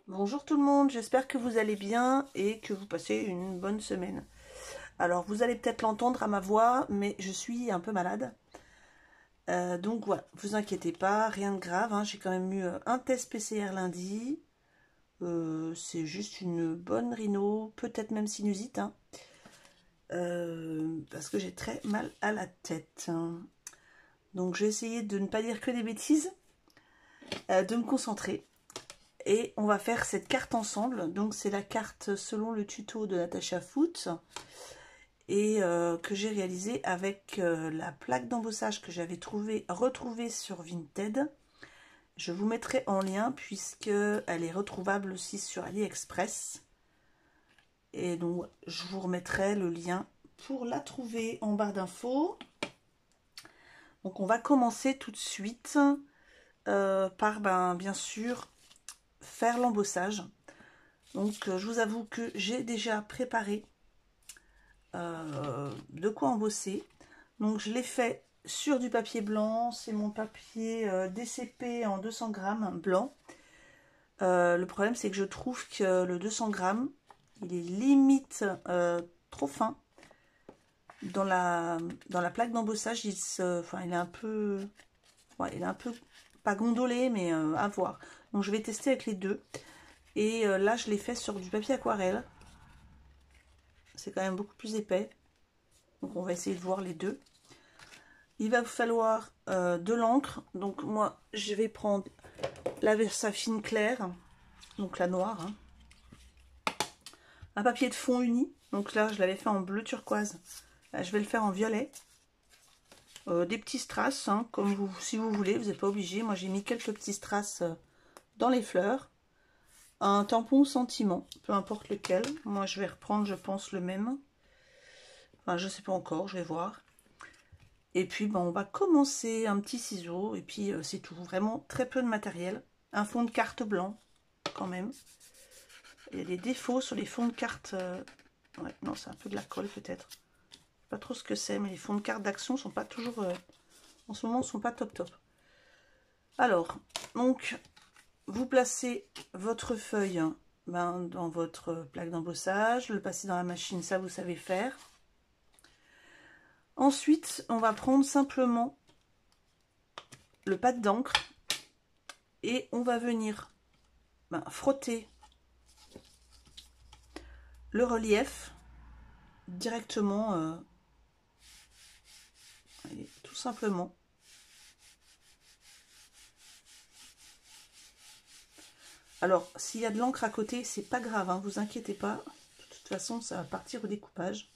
Bonjour tout le monde, j'espère que vous allez bien et que vous passez une bonne semaine. Alors vous allez peut-être l'entendre à ma voix, mais je suis un peu malade. Donc voilà, vous inquiétez pas, rien de grave, hein. J'ai quand même eu un test PCR lundi. C'est juste une bonne rhino, peut-être même sinusite, hein. Parce que j'ai très mal à la tête. Donc j'ai essayé de ne pas dire que des bêtises, de me concentrer. Et on va faire cette carte ensemble. Donc c'est la carte selon le tuto de Natacha Foot. Et que j'ai réalisé avec la plaque d'embossage que j'avais retrouvée sur Vinted. Je vous mettrai en lien puisque elle est retrouvable aussi sur AliExpress. Et donc je vous remettrai le lien pour la trouver en barre d'infos. Donc on va commencer tout de suite par bien sûr faire l'embossage. Donc je vous avoue que j'ai déjà préparé de quoi embosser. Donc je l'ai fait sur du papier blanc, c'est mon papier DCP en 200 grammes blanc. Le problème c'est que je trouve que le 200 grammes il est limite trop fin. Dans la plaque d'embossage il est un peu, ouais, il est un peu pas gondolé mais à voir. Donc je vais tester avec les deux. Et là je l'ai fait sur du papier aquarelle. C'est quand même beaucoup plus épais. Donc on va essayer de voir les deux. Il va vous falloir de l'encre. Donc moi je vais prendre la Versafine claire, donc la noire. Hein. Un papier de fond uni. Donc là je l'avais fait en bleu turquoise. Là, je vais le faire en violet. Des petits strass, hein, comme vous, si vous voulez, vous n'êtes pas obligé. Moi j'ai mis quelques petits strass dans les fleurs. Un tampon sentiment, peu importe lequel. Moi je vais reprendre, je pense, le même. Enfin je sais pas encore, je vais voir. Et puis on va commencer un petit ciseau et puis c'est tout. Vraiment très peu de matériel. Un fond de carte blanc quand même. Il y a des défauts sur les fonds de carte. Ouais, non, c'est un peu de la colle peut-être. Je sais pas trop ce que c'est, mais les fonds de carte d'action sont pas toujours... en ce moment, sont pas top top. Alors, donc, vous placez votre feuille dans votre plaque d'embossage. Le passer dans la machine, ça vous savez faire. Ensuite, on va prendre simplement le pad d'encre et on va venir frotter le relief directement, allez, tout simplement. Alors, s'il y a de l'encre à côté, c'est pas grave, hein, vous inquiétez pas. De toute façon, ça va partir au découpage.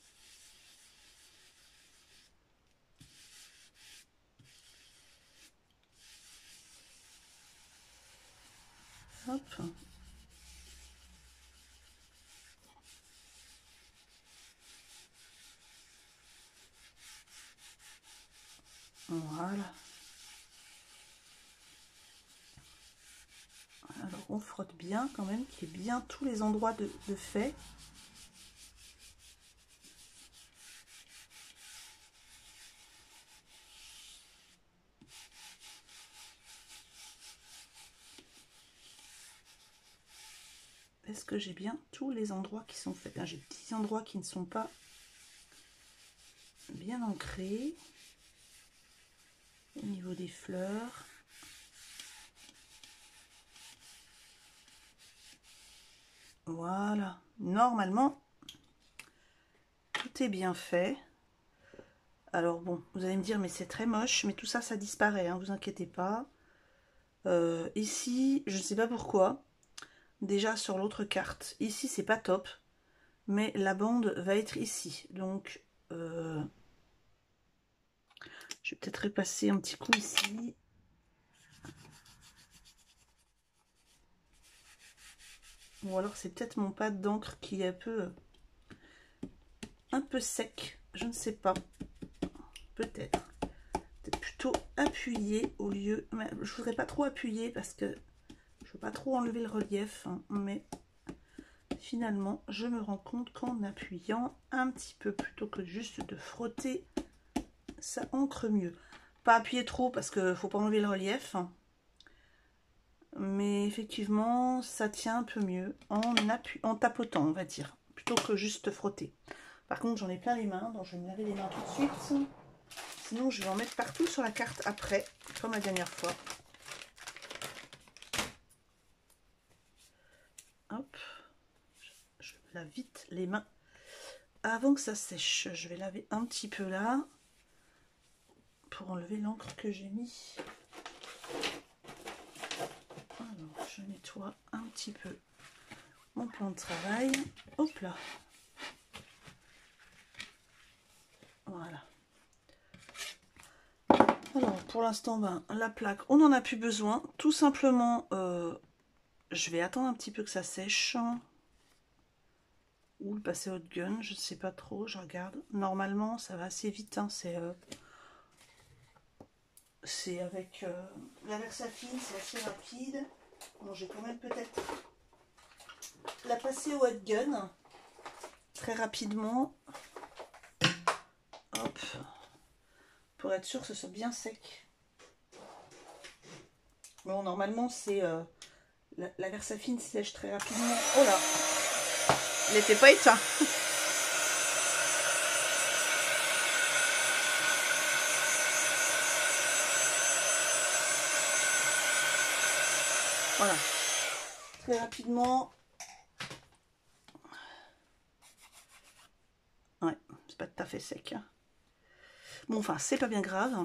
Hop. Voilà. Alors, on frotte bien quand même, qu'il y ait bien tous les endroits de fait. Est-ce que j'ai bien tous les endroits qui sont faits? J'ai des petits endroits qui ne sont pas bien ancrés. Au niveau des fleurs. Voilà. Normalement, tout est bien fait. Alors bon, vous allez me dire, mais c'est très moche, mais tout ça, ça disparaît, hein, vous inquiétez pas. Ici, je ne sais pas pourquoi. Déjà sur l'autre carte, ici c'est pas top, mais la bande va être ici. Donc, je vais peut-être repasser un petit coup ici. Ou alors c'est peut-être mon pad d'encre qui est un peu sec, je ne sais pas. Peut-être. Peut-être plutôt appuyé au lieu... Mais je voudrais pas trop appuyer parce que je veux pas trop enlever le relief, hein, mais finalement je me rends compte qu'en appuyant un petit peu plutôt que juste de frotter, ça ancre mieux. Pas appuyer trop parce que faut pas enlever le relief, hein, mais effectivement ça tient un peu mieux en tapotant, on va dire, plutôt que juste frotter. Par contre j'en ai plein les mains, donc je vais me laver les mains tout de suite, sinon je vais en mettre partout sur la carte après, comme la dernière fois. Hop, je lave vite les mains avant que ça sèche. Je vais laver un petit peu là pour enlever l'encre que j'ai mis. Alors je nettoie un petit peu mon plan de travail. Hop là. Voilà. Alors pour l'instant, ben, la plaque, on n'en a plus besoin. Tout simplement, je vais attendre un petit peu que ça sèche. Ou le passer au hot gun, je ne sais pas trop, je regarde. Normalement, ça va assez vite. Hein, c'est avec la Versafine, c'est assez rapide. Bon, je vais quand même peut-être la passer au hot gun très rapidement. Hop. Pour être sûr que ce soit bien sec. Bon, normalement, c'est la Versafine sèche très rapidement. Oh là, il n'était pas éteint. Voilà, très rapidement. Ouais, c'est pas tout à fait sec. Bon, enfin, c'est pas bien grave.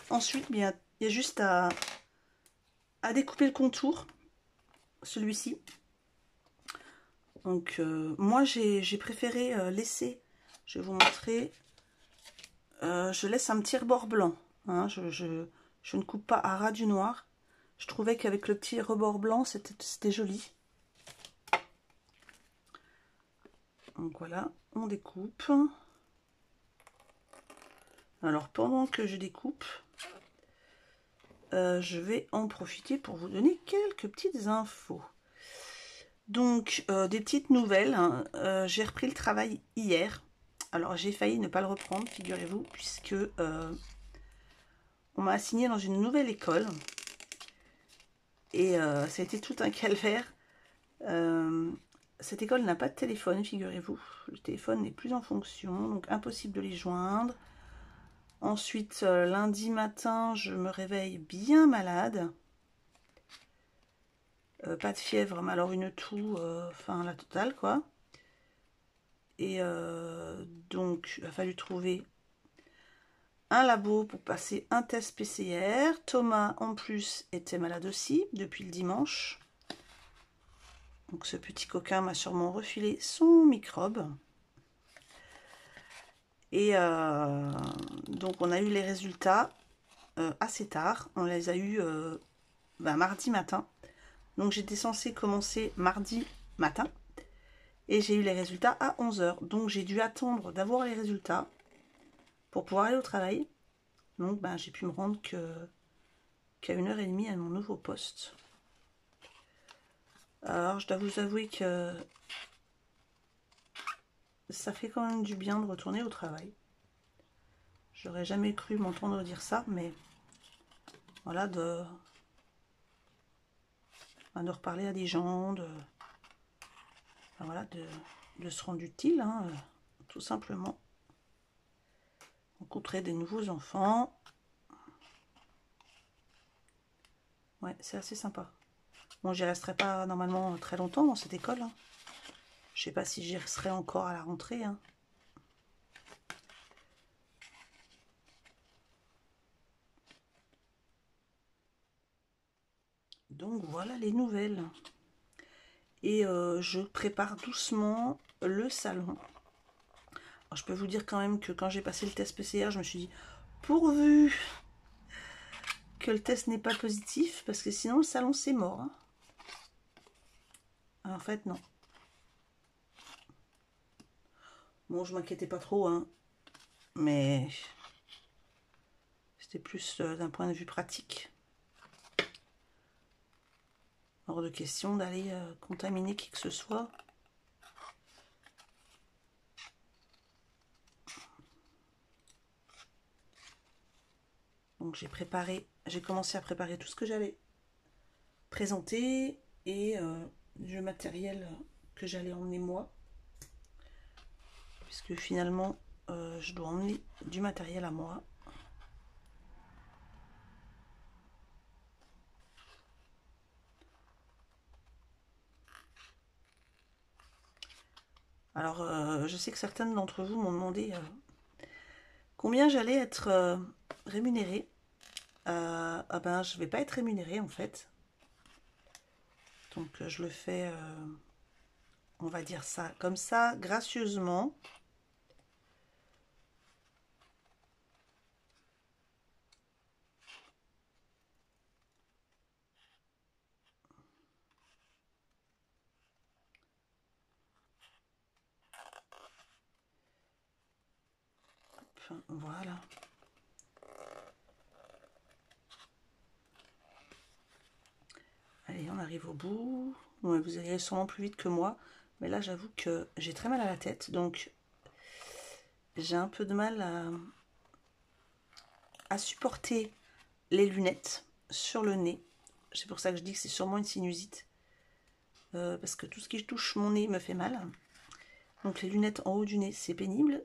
Ensuite, bien, il y a juste à découper le contour, celui-ci. Donc, moi, j'ai préféré laisser, je vais vous montrer, je laisse un petit rebord blanc. Hein, je ne coupe pas à ras du noir. Je trouvais qu'avec le petit rebord blanc, c'était joli. Donc voilà, on découpe. Alors pendant que je découpe, je vais en profiter pour vous donner quelques petites infos. Donc des petites nouvelles, hein. J'ai repris le travail hier. Alors j'ai failli ne pas le reprendre, figurez-vous, puisque on m'a assigné dans une nouvelle école. Et ça a été tout un calvaire. Cette école n'a pas de téléphone, figurez-vous. Le téléphone n'est plus en fonction, donc impossible de les joindre. Ensuite, lundi matin, je me réveille bien malade. Pas de fièvre, mais alors une toux, enfin la totale, quoi. Et donc, il a fallu trouver un labo pour passer un test PCR. Thomas, en plus, était malade aussi depuis le dimanche. Donc ce petit coquin m'a sûrement refilé son microbe. Et donc on a eu les résultats assez tard. On les a eu mardi matin. Donc j'étais censée commencer mardi matin. Et j'ai eu les résultats à 11 h. Donc j'ai dû attendre d'avoir les résultats pour pouvoir aller au travail. Donc j'ai pu me rendre qu'à 1h30 à mon nouveau poste. Alors je dois vous avouer que ça fait quand même du bien de retourner au travail. J'aurais jamais cru m'entendre dire ça, mais voilà, de reparler à des gens, voilà, de se rendre utile, hein, tout simplement. Rencontrer des nouveaux enfants. Ouais, c'est assez sympa. Bon, j'y resterai pas normalement très longtemps dans cette école. Hein. Je sais pas si j'y resterai encore à la rentrée. Hein. Donc voilà les nouvelles. Et je prépare doucement le salon. Alors, je peux vous dire quand même que quand j'ai passé le test PCR, je me suis dit, pourvu que le test n'est pas positif, parce que sinon le salon c'est mort. Hein. En fait, non. Bon, je m'inquiétais pas trop, hein, mais c'était plus d'un point de vue pratique. Hors de question d'aller contaminer qui que ce soit. Donc j'ai commencé à préparer tout ce que j'avais présenter et du matériel que j'allais emmener moi. Puisque finalement, je dois emmener du matériel à moi. Alors, je sais que certaines d'entre vous m'ont demandé combien j'allais être rémunérée. Ah ben, je vais pas être rémunérée en fait. Donc, je le fais, on va dire ça comme ça, gracieusement. Enfin, voilà. Allez, on arrive au bout. Ouais, vous allez sûrement plus vite que moi. Mais là, j'avoue que j'ai très mal à la tête. Donc, j'ai un peu de mal à supporter les lunettes sur le nez. C'est pour ça que je dis que c'est sûrement une sinusite. Parce que tout ce qui touche mon nez me fait mal. Donc, les lunettes en haut du nez, c'est pénible.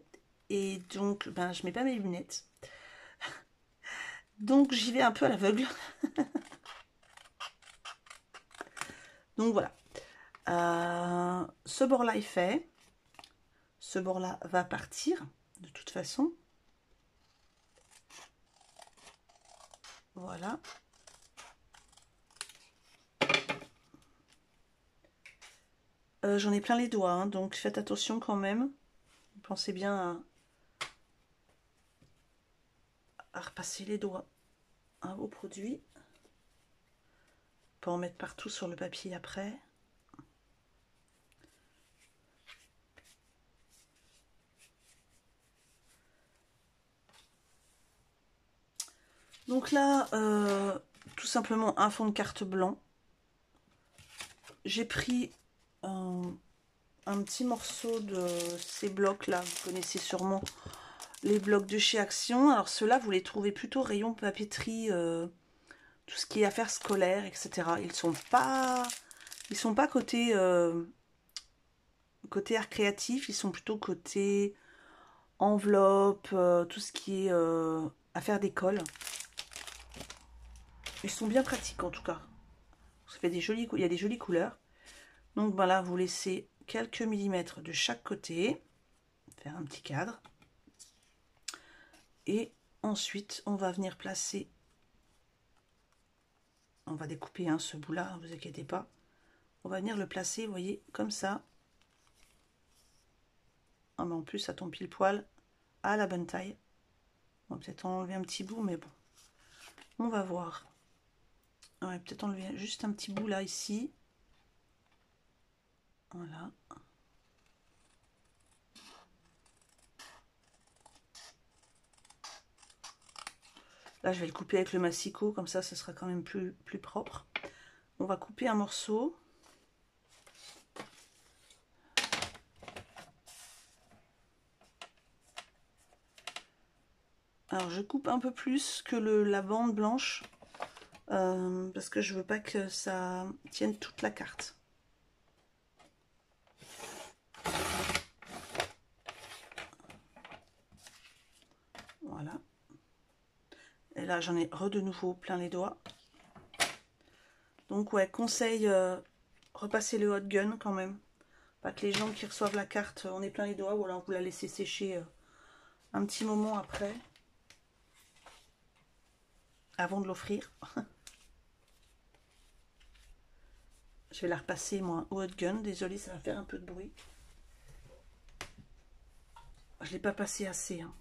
Et donc, ben, je mets pas mes lunettes. Donc, j'y vais un peu à l'aveugle. Donc, voilà. Ce bord-là est fait. Ce bord-là va partir, de toute façon. Voilà. J'en ai plein les doigts, hein, donc faites attention quand même. Pensez bien à repasser les doigts. Un beau produit. On peut en mettre partout sur le papier après. Donc là, tout simplement un fond de carte blanc. J'ai pris un petit morceau de ces blocs là, vous connaissez sûrement les blocs de chez Action. Alors ceux-là, vous les trouvez plutôt rayon papeterie, tout ce qui est affaires scolaires, etc. Ils sont pas côté côté art créatif, ils sont plutôt côté enveloppe, tout ce qui est affaires d'école. Ils sont bien pratiques en tout cas. Ça fait des jolies, il y a des jolies couleurs. Donc ben là, vous laissez quelques millimètres de chaque côté, faire un petit cadre. Et ensuite, on va venir placer, on va découper hein, ce bout-là, ne vous inquiétez pas. On va venir le placer, vous voyez, comme ça. Ah, mais en plus, ça tombe pile poil à la bonne taille. On va peut-être enlever un petit bout, mais bon, on va voir. On va peut-être enlever juste un petit bout là, ici. Voilà. Là, je vais le couper avec le massicot, comme ça, ce sera quand même plus propre. On va couper un morceau. Alors, je coupe un peu plus que la bande blanche, parce que je veux pas que ça tienne toute la carte. Voilà. Et là, j'en ai de nouveau plein les doigts. Donc, ouais, conseil, repasser le hot gun quand même. Pas que les gens qui reçoivent la carte, on est plein les doigts, ou alors vous la laissez sécher un petit moment après. Avant de l'offrir. Je vais la repasser, moi, au hot gun. Désolée, ça va faire un peu de bruit. Je ne l'ai pas passé assez, hein.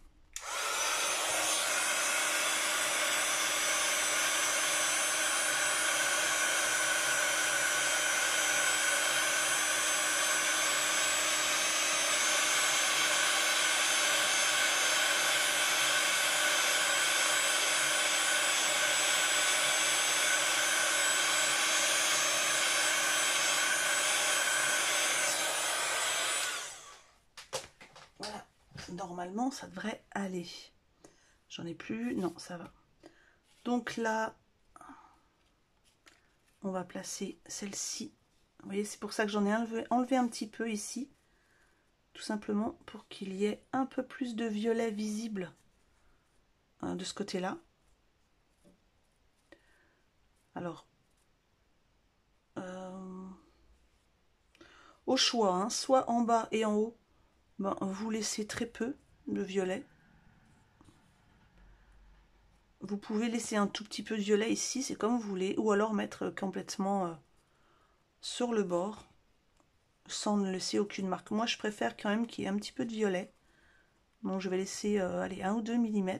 Normalement, ça devrait aller. J'en ai plus. Non, ça va. Donc là, on va placer celle-ci. Vous voyez, c'est pour ça que j'en ai enlevé un petit peu ici. Tout simplement pour qu'il y ait un peu plus de violet visible de ce côté-là. Alors, au choix, hein, soit en bas et en haut, ben, vous laissez très peu de violet. Vous pouvez laisser un tout petit peu de violet ici, c'est comme vous voulez, ou alors mettre complètement sur le bord, sans ne laisser aucune marque. Moi, je préfère quand même qu'il y ait un petit peu de violet. Donc, je vais laisser allez, 1 ou 2 mm.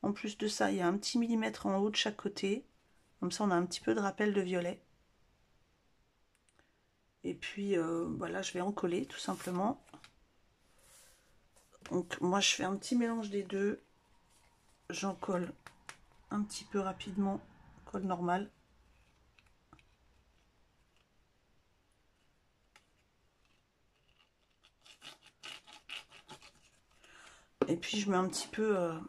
En plus de ça, il y a un petit millimètre en haut de chaque côté. Comme ça, on a un petit peu de rappel de violet. Et puis, voilà, je vais en coller tout simplement. Donc, moi, je fais un petit mélange des deux. J'en colle un petit peu rapidement, colle normale. Et puis je mets un petit peu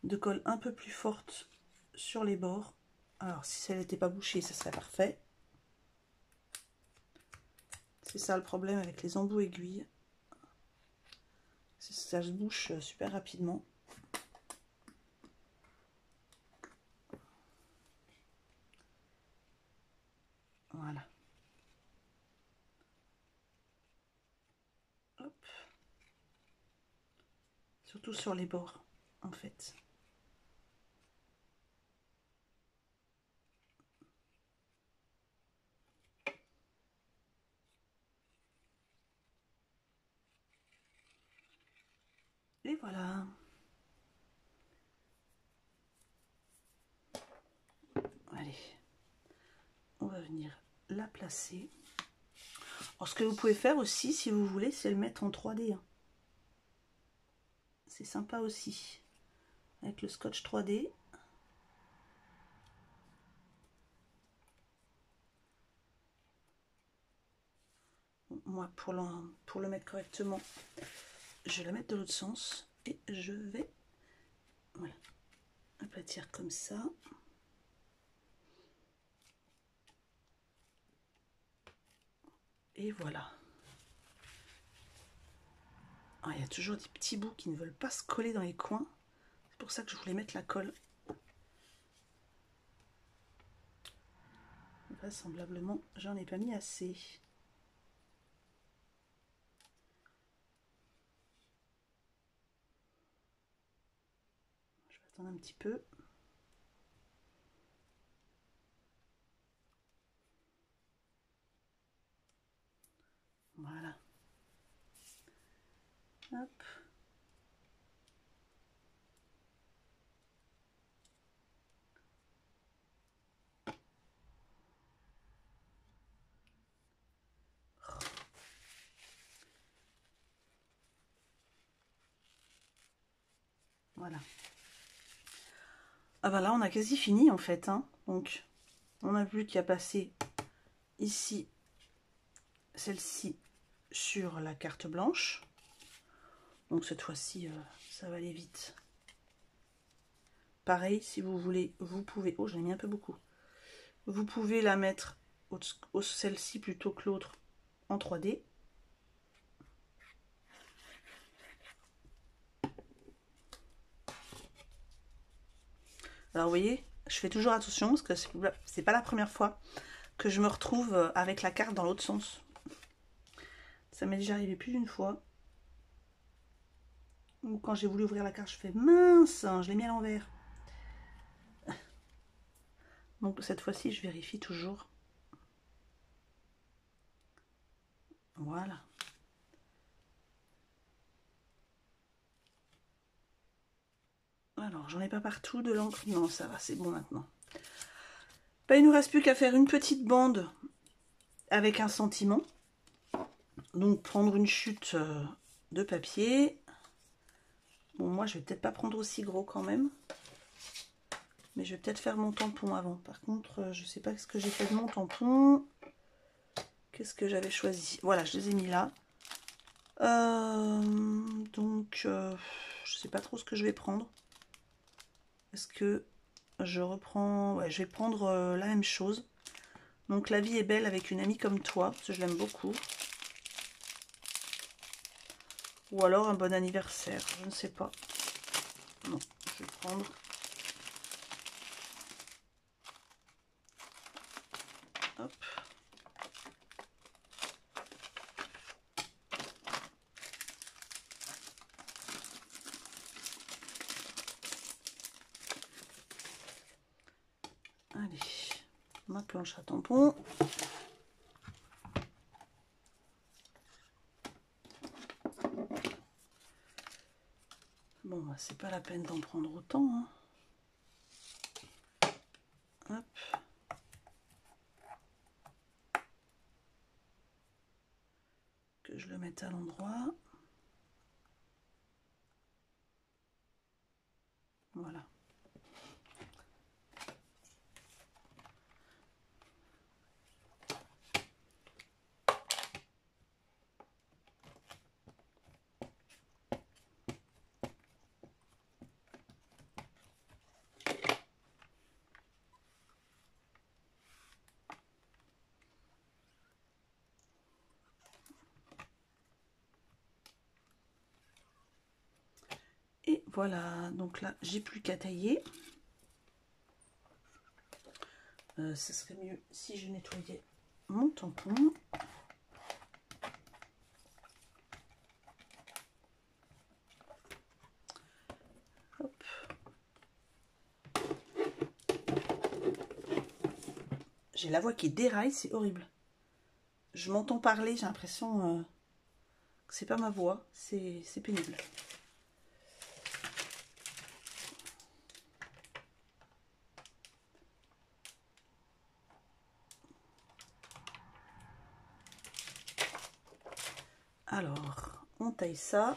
de colle un peu plus forte sur les bords. Alors si ça n'était pas bouché, ça serait parfait. C'est ça le problème avec les embouts aiguilles. Ça se bouche super rapidement. Voilà. Hop. Surtout sur les bords, en fait. Et voilà. Allez. On va venir la placer. Alors ce que vous pouvez faire aussi, si vous voulez, c'est le mettre en 3D. Hein. C'est sympa aussi. Avec le scotch 3D. Moi, pour le mettre correctement, je vais la mettre de l'autre sens. Et je vais voilà, aplatir comme ça. Et voilà. Ah, il y a toujours des petits bouts qui ne veulent pas se coller dans les coins. C'est pour ça que je voulais mettre la colle. Vraisemblablement, j'en ai pas mis assez. Je vais attendre un petit peu. Voilà. Hop. Voilà. Ah bah là, on a quasi fini en fait. Hein. Donc, on a vu qu'il y a passé ici celle-ci sur la carte blanche. Donc cette fois-ci, ça va aller vite. Pareil, si vous voulez, vous pouvez... Oh, j'en ai mis un peu beaucoup. Vous pouvez la mettre celle-ci plutôt que l'autre en 3D. Alors vous voyez, je fais toujours attention parce que c'est pas la première fois que je me retrouve avec la carte dans l'autre sens. Ça m'est déjà arrivé plus d'une fois. Ou quand j'ai voulu ouvrir la carte, je fais mince, je l'ai mis à l'envers. Donc cette fois-ci, je vérifie toujours. Voilà. Alors, j'en ai pas partout de l'encre. Non, ça va, c'est bon maintenant. Ben, il nous reste plus qu'à faire une petite bande avec un sentiment. Donc, prendre une chute de papier. Bon, moi, je vais peut-être pas prendre aussi gros quand même. Mais je vais peut-être faire mon tampon avant. Par contre, je sais pas ce que j'ai fait de mon tampon. Qu'est-ce que j'avais choisi? Voilà, je les ai mis là. Donc, je sais pas trop ce que je vais prendre. Est-ce que je reprends, ouais, je vais prendre la même chose. Donc La vie est belle avec une amie comme toi, parce que je l'aime beaucoup. Ou alors un bon anniversaire, je ne sais pas. Non, je vais prendre. Hop. Allez, ma planche à tampons. Bon, bah, c'est pas la peine d'en prendre autant. Hein. Hop. Que je le mette à l'endroit. Voilà. Et voilà, donc là, j'ai plus qu'à tailler. Ce serait mieux si je nettoyais mon tampon. Hop. J'ai la voix qui déraille, c'est horrible. Je m'entends parler, j'ai l'impression que c'est pas ma voix, c'est pénible. Alors, on taille ça.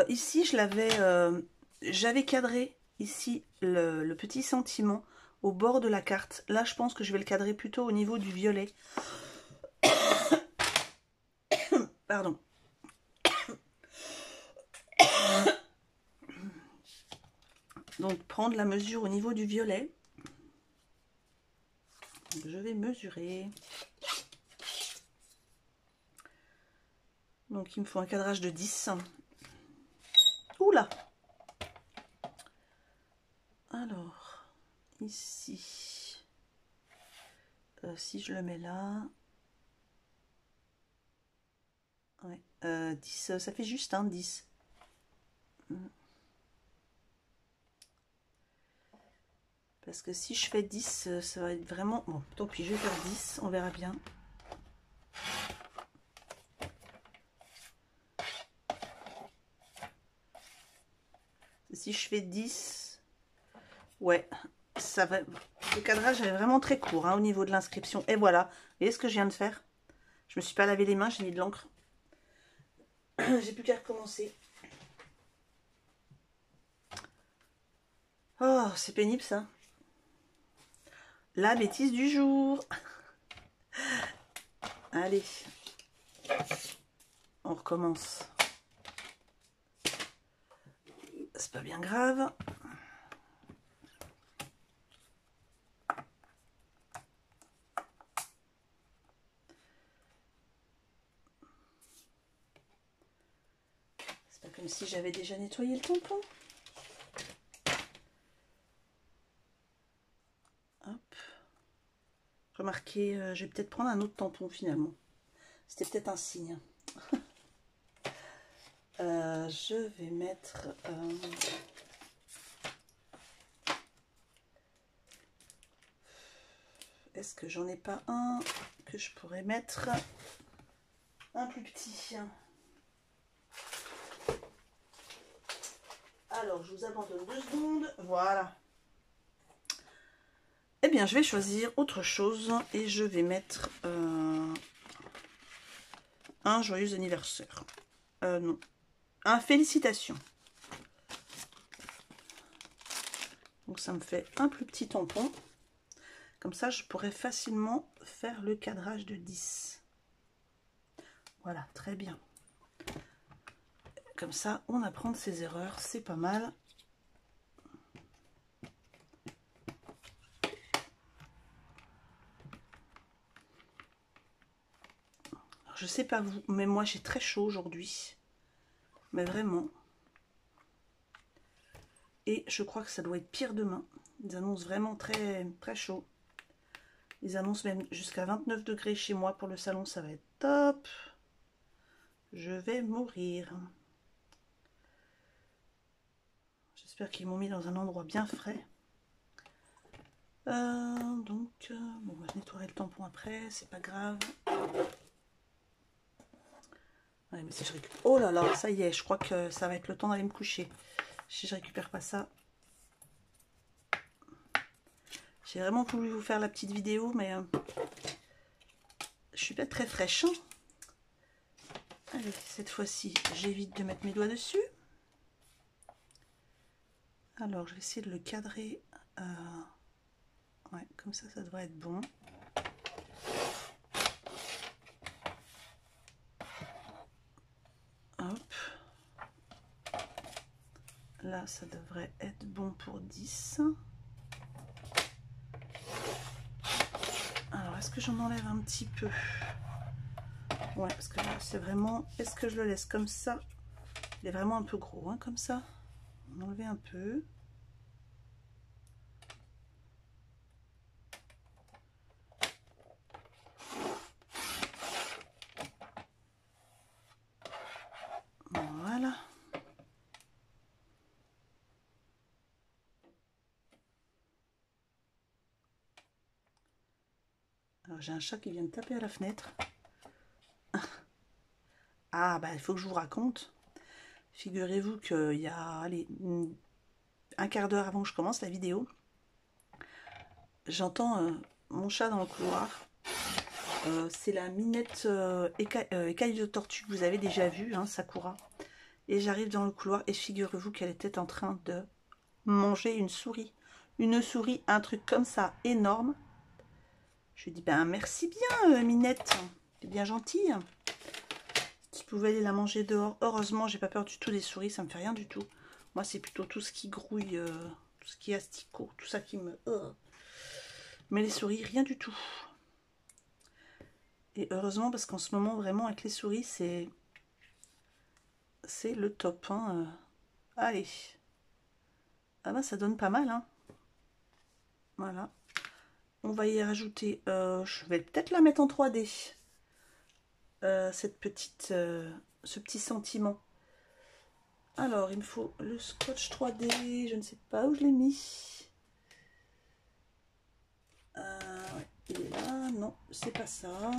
Ici, j'avais cadré ici le petit sentiment au bord de la carte. Là, je pense que je vais le cadrer plutôt au niveau du violet. Pardon. Donc, prendre la mesure au niveau du violet. Donc, je vais mesurer. Donc, il me faut un cadrage de 10. Oula! Alors, ici, si je le mets là, ouais, 10, ça fait juste 10. Parce que si je fais 10, ça va être vraiment... Bon, tant pis, je vais faire 10, on verra bien. Si je fais 10, ouais, ça va... Le cadrage est vraiment très court hein, au niveau de l'inscription. Et voilà, vous voyez ce que je viens de faire? Je me suis pas lavé les mains, j'ai mis de l'encre. J'ai plus qu'à recommencer. Oh, c'est pénible ça. La bêtise du jour. Allez, on recommence. C'est pas bien grave. C'est pas comme si j'avais déjà nettoyé le tampon. Hop. Remarquez, je vais peut-être prendre un autre tampon finalement. C'était peut-être un signe. Je vais mettre... Est-ce que j'en ai pas un que je pourrais mettre un plus petit? Alors, je vous abandonne 2 secondes. Voilà. Eh bien, je vais choisir autre chose et je vais mettre un joyeux anniversaire. Non. Un félicitations. Donc, ça me fait un plus petit tampon. Comme ça, je pourrais facilement faire le cadrage de 10. Voilà, très bien. Comme ça, on apprend de ses erreurs, c'est pas mal. je sais pas vous, mais moi j'ai très chaud aujourd'hui. Mais vraiment. Et je crois que ça doit être pire demain. Ils annoncent vraiment très, très chaud. Ils annoncent même jusqu'à 29 degrés chez moi pour le salon. Ça va être top. Je vais mourir. J'espère qu'ils m'ont mis dans un endroit bien frais. Bon, je nettoierai le tampon après. C'est pas grave. Ouais, mais si je récupère... Oh là là, ça y est. Je crois que ça va être le temps d'aller me coucher. Si je récupère pas ça... J'ai vraiment voulu vous faire la petite vidéo, mais je suis pas très fraîche. Hein. Allez, cette fois-ci, j'évite de mettre mes doigts dessus. Alors, je vais essayer de le cadrer. Ouais, comme ça devrait être bon. Hop. Là, ça devrait être bon pour 10. Alors, est-ce que j'en enlève un petit peu? Ouais, parce que là, c'est vraiment... Est-ce que je le laisse comme ça? Il est vraiment un peu gros, hein, comme ça. On va enlever un peu. Voilà. Alors, j'ai un chat qui vient de taper à la fenêtre. Ah, bah, il faut que je vous raconte. Figurez-vous qu'il y a, allez, un quart d'heure avant que je commence la vidéo, j'entends mon chat dans le couloir. C'est la minette écaille de tortue que vous avez déjà vue, hein, Sakura. Et j'arrive dans le couloir et figurez-vous qu'elle était en train de manger une souris. Une souris, un truc comme ça, énorme. Je lui dis, ben merci bien, Minette. C'est bien gentil. Tu pouvais aller la manger dehors. Heureusement, j'ai pas peur du tout des souris, ça me fait rien du tout. Moi, c'est plutôt tout ce qui grouille, tout ce qui est asticot, tout ça qui me... Mais les souris, rien du tout. Et heureusement, parce qu'en ce moment, vraiment, avec les souris, c'est le top. Hein. Allez. Ah bah, ça donne pas mal. Hein. Voilà. On va y rajouter... je vais peut-être la mettre en 3D. Cette petite... ce petit sentiment. Alors, il me faut le scotch 3D. Je ne sais pas où je l'ai mis. Ouais, il est là. Non, c'est pas ça.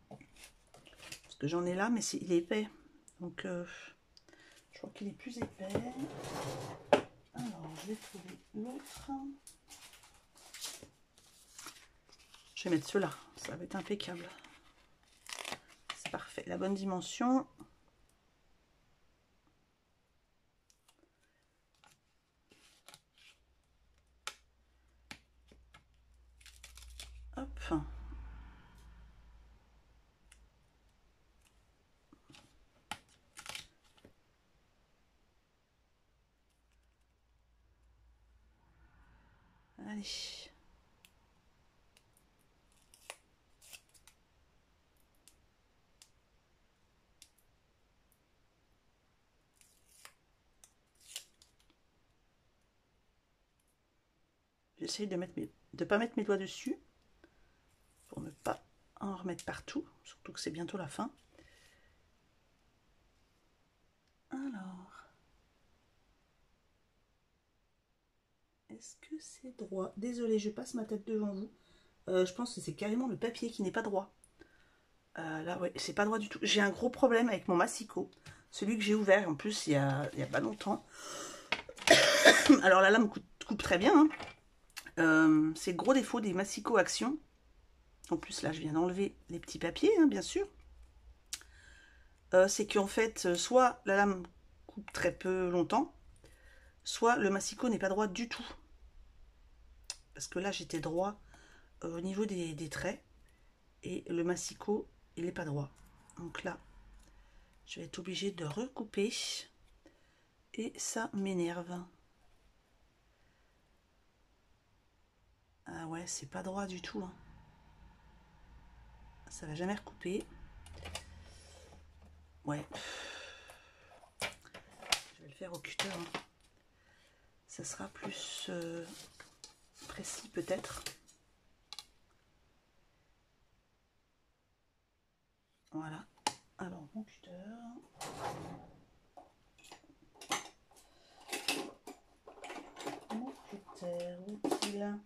Parce que j'en ai là, mais il est épais. Donc, je crois qu'il est plus épais. Alors, je vais trouver l'autre. Je vais mettre ceux-là. Ça va être impeccable. C'est parfait. La bonne dimension. Hop. Allez. J'essaye de pas mettre mes doigts dessus pour ne pas en remettre partout, surtout que c'est bientôt la fin. Alors, est-ce que c'est droit? Désolée, je passe ma tête devant vous. Je pense que c'est carrément le papier qui n'est pas droit. Là, ouais, c'est pas droit du tout. J'ai un gros problème avec mon massicot. Celui que j'ai ouvert, en plus, il y a pas longtemps. Alors la lame coupe très bien. Hein. C'est le gros défaut des massicots Action. En plus, là, je viens d'enlever les petits papiers, hein, bien sûr. C'est qu'en fait, soit la lame coupe très peu longtemps, soit le massicot n'est pas droit du tout. Parce que là, j'étais droit au niveau des traits. Et le massicot, il n'est pas droit. Donc là, je vais être obligée de recouper. Et ça m'énerve. Ah ouais, c'est pas droit du tout. Hein. Ça va jamais recouper. Ouais. Je vais le faire au cutter. Hein. Ça sera plus précis peut-être. Voilà. Alors, mon cutter. Mon cutter, où est-il?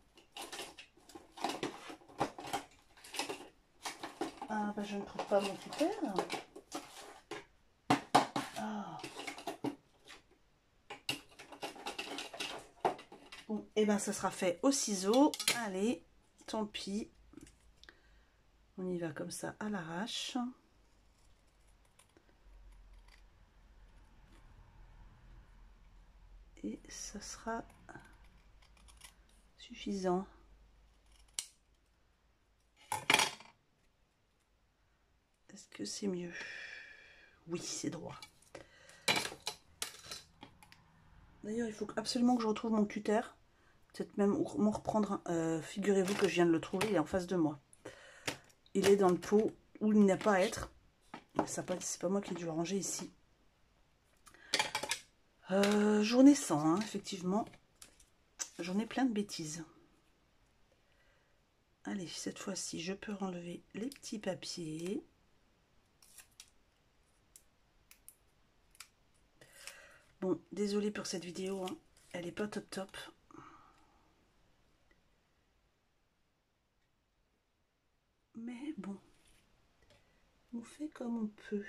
Ah, bah je ne trouve pas mon cutter. Ah. Bon, et ben ça sera fait au ciseau. Allez, tant pis. On y va comme ça à l'arrache. Et ça sera suffisant. Est-ce que c'est mieux? Oui, c'est droit. D'ailleurs, il faut absolument que je retrouve mon cutter. Peut-être même m'en reprendre un. Figurez-vous que je viens de le trouver, il est en face de moi. Il est dans le pot où il n'y a pas à être. C'est pas moi qui ai dû le ranger ici. Journée 100, hein, effectivement. J'en ai plein de bêtises. Allez, cette fois-ci, je peux enlever les petits papiers. Bon, désolée pour cette vidéo, hein. Elle est pas top top. Mais bon, on fait comme on peut.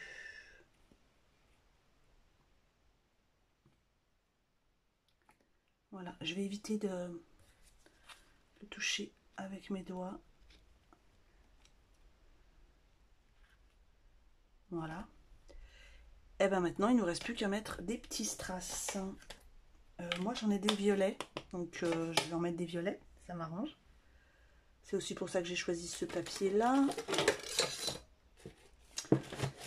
Voilà, je vais éviter de le toucher avec mes doigts. Voilà. Et ben maintenant, il ne nous reste plus qu'à mettre des petits strass. Moi, j'en ai des violets, donc je vais en mettre des violets, ça m'arrange. C'est aussi pour ça que j'ai choisi ce papier-là.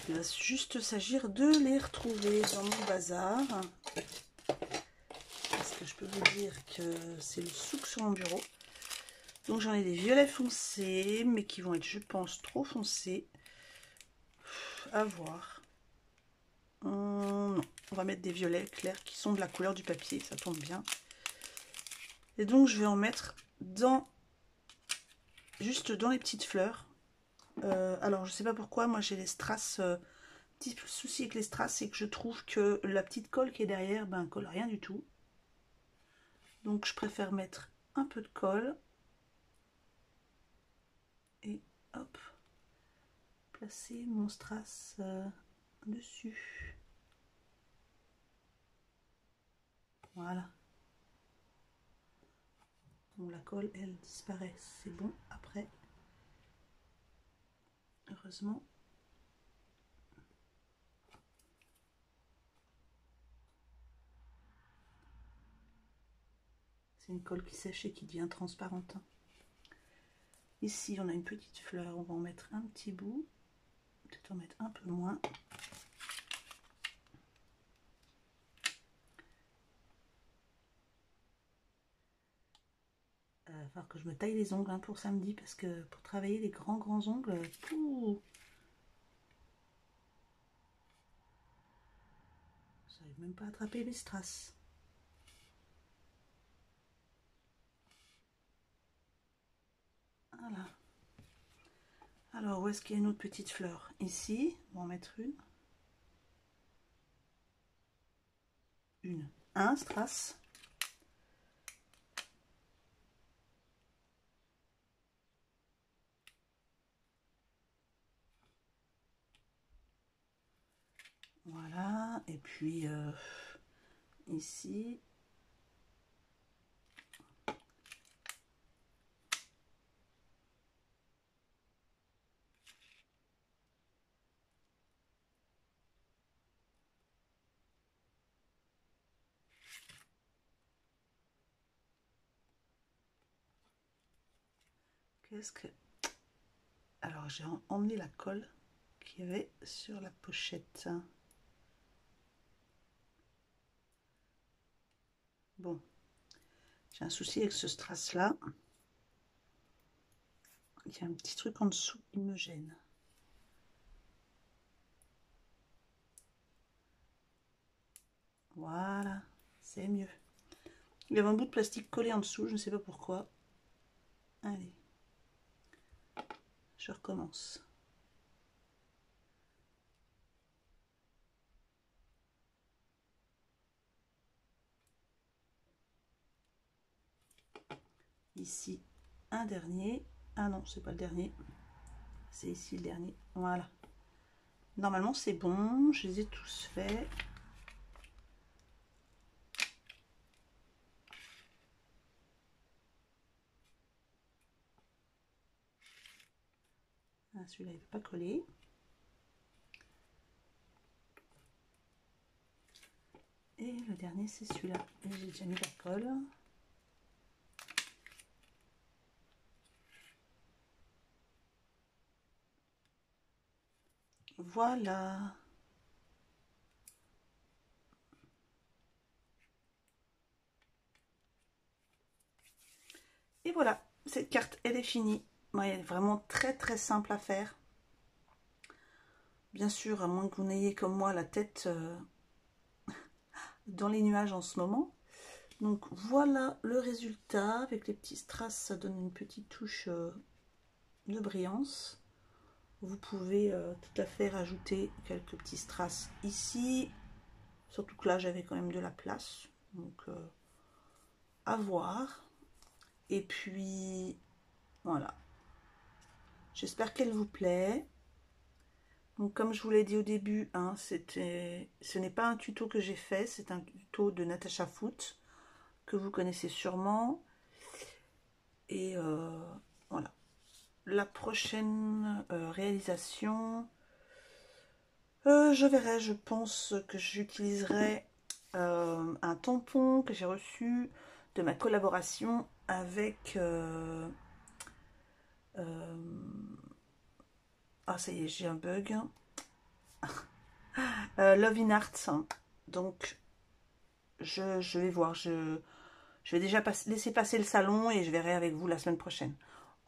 Il va juste s'agir de les retrouver dans mon bazar. Parce que je peux vous dire que c'est le souk sur mon bureau. Donc j'en ai des violets foncés, mais qui vont être, je pense, trop foncés. À voir. Non, on va mettre des violets clairs qui sont de la couleur du papier, ça tombe bien. Et donc je vais en mettre dans juste dans les petites fleurs. Alors je sais pas pourquoi, moi j'ai les strass. Petit souci avec les strass, c'est que je trouve que la petite colle qui est derrière, ben colle rien du tout. Donc je préfère mettre un peu de colle. Et hop, placer mon strass dessus. Voilà. Bon, la colle, elle disparaît. C'est bon après. Heureusement. C'est une colle qui sèche et qui devient transparente. Ici, on a une petite fleur. On va en mettre un petit bout. Peut-être en mettre un peu moins. Il va falloir que je me taille les ongles hein, pour samedi. Parce que pour travailler les grands ongles, pouh, je n'arrive même pas à attraper les strass. Voilà. Alors, où est-ce qu'il y a une autre petite fleur? Ici, on va en mettre une. Un strass. Voilà. Et puis, ici. Qu'est-ce que... Alors, j'ai emmené la colle qu'il y avait sur la pochette. Bon, j'ai un souci avec ce strass-là. Il y a un petit truc en dessous qui me gêne. Voilà, c'est mieux. Il y avait un bout de plastique collé en dessous, je ne sais pas pourquoi. Allez, je recommence. Ici, un dernier. Ah non, c'est pas le dernier. C'est ici le dernier. Voilà. Normalement, c'est bon. Je les ai tous faits. Ah, celui-là, il ne veut pas coller. Et le dernier, c'est celui-là. J'ai déjà mis la colle. Voilà. Et voilà, cette carte, elle est finie. Ouais, elle est vraiment très simple à faire. Bien sûr, à moins que vous n'ayez comme moi la tête dans les nuages en ce moment. Donc voilà le résultat. Avec les petits strass, ça donne une petite touche de brillance. Vous pouvez tout à fait rajouter quelques petits strass ici. Surtout que là, j'avais quand même de la place. Donc, à voir. Et puis, voilà. J'espère qu'elle vous plaît. Donc, comme je vous l'ai dit au début, hein, ce n'est pas un tuto que j'ai fait. C'est un tuto de Natasha Foot, que vous connaissez sûrement. Et voilà. La prochaine réalisation, je verrai. Je pense que j'utiliserai un tampon que j'ai reçu de ma collaboration avec ah ça y est, j'ai un bug. Love in Arts. Donc je vais voir, je vais déjà laisser passer le salon et je verrai avec vous la semaine prochaine.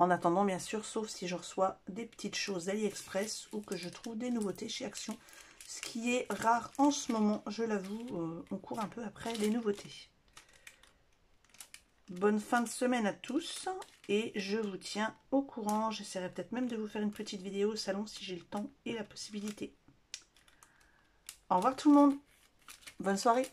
En attendant, bien sûr, sauf si je reçois des petites choses d'AliExpress ou que je trouve des nouveautés chez Action, ce qui est rare en ce moment, je l'avoue. On court un peu après les nouveautés. Bonne fin de semaine à tous et je vous tiens au courant. J'essaierai peut-être même de vous faire une petite vidéo au salon si j'ai le temps et la possibilité. Au revoir tout le monde. Bonne soirée.